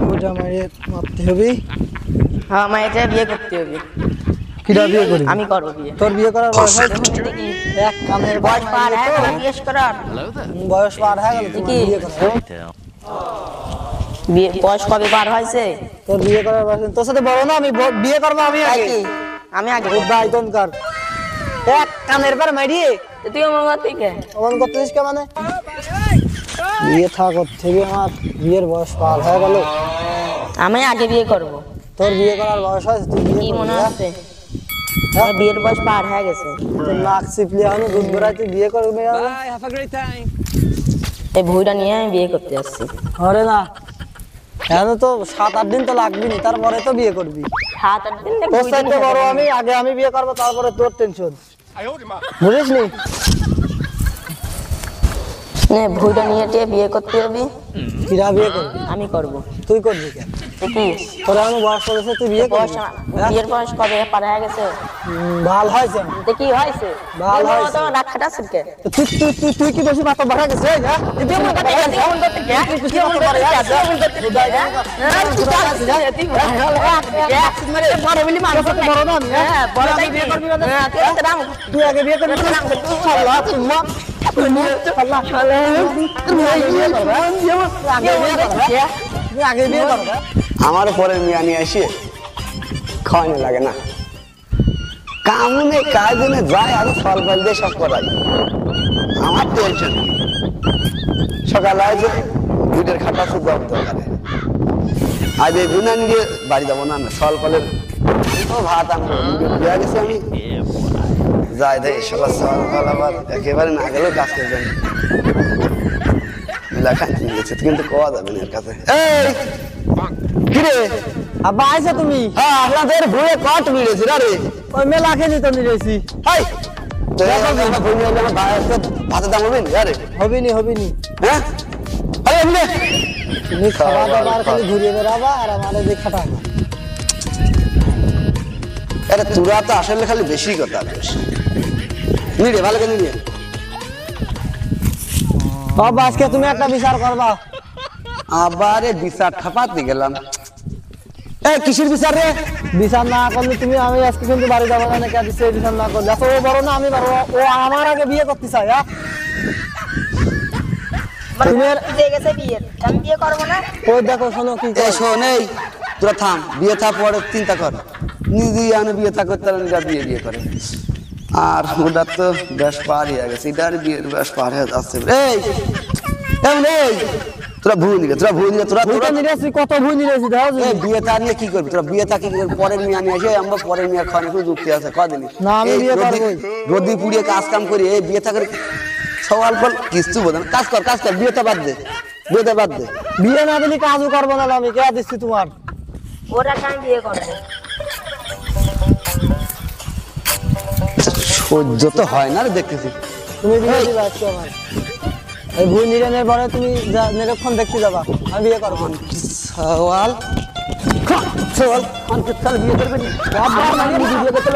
ভুজা মারিয়ে মারতে হবে। হ্যাঁ আমার এটা বিয়ে করতে হবে। কিরা বিয়ে করবি? আমি করবো বিয়ে। তোর বিয়ে করার বয়স হয়েছে? এক কানের বয়স পার হয়ে গেল বিয়ে করার। বয়স পার হয়ে গেল তোমার বিয়ে করার? বিয়ে বয়স কবে পার হয়েছে? তোর বিয়ে করার বয়স তোর সাথে বড় না, আমি বিয়ে করবো আমি আগে। আমি আগে আয়তনকার এক কানের পর মারিয়ে তুই আমার ঘর থেকে অমন করতেছিস কে? মানে বিয়ে থাকত থেকে আমার বিয়ের বয়স পার হয়ে গেল। আমি আগে বিয়ে করব। তোর বিয়ে করার বয়স হয়েছে, তুই বিয়ে কি মনে করবি? হচ্ছে আমার বিয়ের বয়স পার হয়ে গেছে? তোর নাক চিপলি এখন দুধ বেড়াই, তুই বিয়ে করবি? এই ভুঁইটা নিয়ে আমি বিয়ে করতে আসছি। আরে না, এখন তো 7-8 দিন তো লাগবি না, তারপরে তো বিয়ে করবি। 7-8 দিন তোর সাথে বড় আমি, আগে আমি বিয়ে করবো, তারপরে তোর টেনশন, বুঝিস নি? ভুঁইটা নিয়ে বিয়ে করতে হবে। কিরা বিয়ে করবি? আমি করব। তুই করবি কেন? কি তোর এখন বয়স করেছে, তুই বিয়ে করবি? বিয়ের বয়স কবে পার হয়ে গেছে? ভাল হয়েছে। কি হয়েছে? ভাল হয়েছে। তোমার রাগ খাটা ছিলকে তুই তুই তুই তুই কি বেশি মাথা বাড়া গেছে? তুই আগে বিয়ে করবি? আমার পরে মিয়া নিয়ে আসি খাওয়ানো লাগে না, কামনে কাজনে যায় আমি ফল ফল দিয়ে সব করাই, আমার টেনশন। সকালে আছে দুধের খাটা শুধু দরকার, আজ এই গুনা নিয়ে বাড়ি যাবো না, ফল ফলের ভাত আনবো দেওয়া গেছে, আমি যাই দেয় সকাল সকাল ফল আবার একেবারে না গেলেও কাজ করবেন লেখায় গেছে, কিন্তু কোয়া যাবে না এর কাছে। এই কিরে আব্বা আইছো তুমি? হ্যাঁ আপনাদের ভুঁয়ে কট মিলেছে না রে? ওই মেলা খেয়ে তো নিয়েছি। হাই ভাতের দাম হবে না রে? হবিনি হবিনি, হ্যাঁ আরে এমনি তুমি খাওয়া দাবার খালি ঘুরিয়ে বেড়াবা আর আমাদের দিয়ে খাটাবা। আরে তোরা তো আসলে খালি বেশি কথা বলিস। নি রে ভালো করে নিয়ে বাবা আজকে তুমি একটা বিচার করবা। আবারে বিচার ঠাপাতে গেলাম। এই কিসের বিচার রে? বিচার না করলে তুমি, আমি আজকে কিন্তু বাড়ি যাবো না, কে দিচ্ছে বিচার না করলে? এত ও বড় না, আমি বড়, ও আমার আগে বিয়ে করতে চাই। তুমি আমি বিয়ে করবো না। ওই দেখো শোনো কি এই শোন, এই তোরা থাম, বিয়ে থা পরে চিন্তা কর, নিজে আমি বিয়ে থা করতে নিজা বিয়ে বিয়ে করে, আর ওটা তো বেশ পার হয়ে গেছে, এটা আর বিয়ের বেশ পার হয়ে যাচ্ছে। এই এমন এই তোরা ভুল নিলে, তোরা ভুল নিলে, তোরা তোরা নিরেছি, কত ভুল নিরেছি। এই বিয়ে থা নিয়ে কি করবি তোরা? বিয়ে থা কি করবি? পরের মিয়া নিয়ে আসে, আমরা পরের মিয়া খাওয়ানো একটু যুক্তি আছে কদিন না, আমি বিয়ে করবই। রোদি পুড়িয়ে কাজ কাম করি, এই বিয়ে থা করে সওয়াল ফল কিছু বোঝে না। কাজ কর, কাজ কর, বিয়েটা বাদ দে, বিয়েটা বাদ দে। বিয়ে না দিলে কাজও করবো না, আমি কে দিচ্ছি তোমার? ওরা আমি বিয়ে করবো। সহ্য তো হয় না রে, দেখতেছি। তুমি বিয়ে দিবা আজকে আমার। এই ভুল নিরেনের পরে তুমি নিরক্ষণ দেখতে যাবা, আমি বিয়ে করবো। সওয়াল সওয়াল কাল বিয়ে করবে না, বিয়ে করতে